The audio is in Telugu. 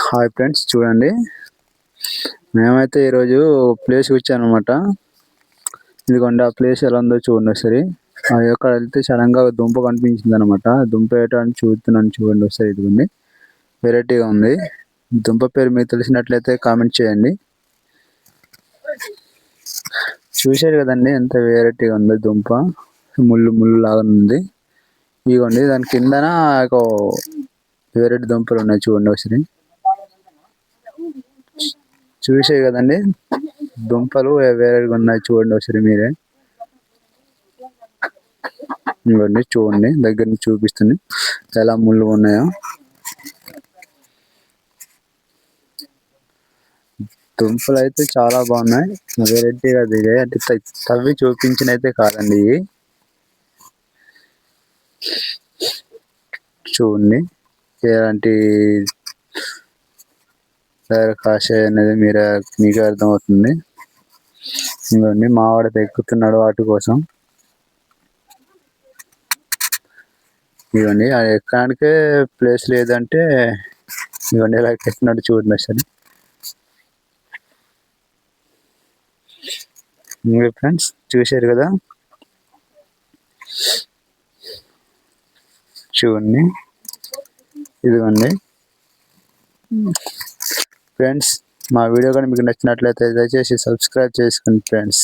హాయ్ ఫ్రెండ్స్, చూడండి. మేమైతే ఈరోజు ప్లేస్కి వచ్చానమాట. ఇదిగోండి, ఆ ప్లేస్ ఎలా ఉందో చూడండి ఒకసారి. అక్కడ వెళ్తే సడన్గా దుంప కనిపించింది అనమాట. దుంప ఏటని చూస్తున్నాను, చూడండి ఒకసారి. ఇదిగోండి, వెరైటీగా ఉంది. దుంప పేరు మీకు తెలిసినట్లయితే కామెంట్ చేయండి. చూశారు కదండి, ఎంత వెరైటీగా ఉందో దుంప. ముళ్ళు ముళ్ళు లాగా ఉంది. ఇదిగోండి, దాని కిందన ఒక వెరైటీ దుంపలు ఉన్నాయి, చూడండి ఒకసారి. చూసే కదండి, దుంపలు వేరేగా ఉన్నాయి, చూడండి ఒకసారి మీరే. ఇవ్వండి, చూడండి, దగ్గర నుంచి చూపిస్తుంది ఎలా ముళ్ళు ఉన్నాయో. దుంపలు అయితే చాలా బాగున్నాయి, వెరైటీగా దిగాయి. అంటే తవ్వి చూపించినైతే కాదండి ఇవి. చూడండి, ఎలాంటి కాషాయ అనేది మీకే అర్థమవుతుంది. ఇవ్వండి, మావాడు ఎక్కుతున్నాడు వాటి కోసం. ఇవ్వండి, అది ఎక్కడానికే ప్లేస్ లేదంటే ఇవ్వండి ఎలా ఎక్కుతున్నాడు, చూడండి అసలు. ఫ్రెండ్స్, చూశారు కదా, చూడండి. ఇదిగోండి ఫ్రెండ్స్, మా వీడియో కానీ మీకు నచ్చినట్లయితే దయచేసి సబ్స్క్రైబ్ చేసుకోండి ఫ్రెండ్స్.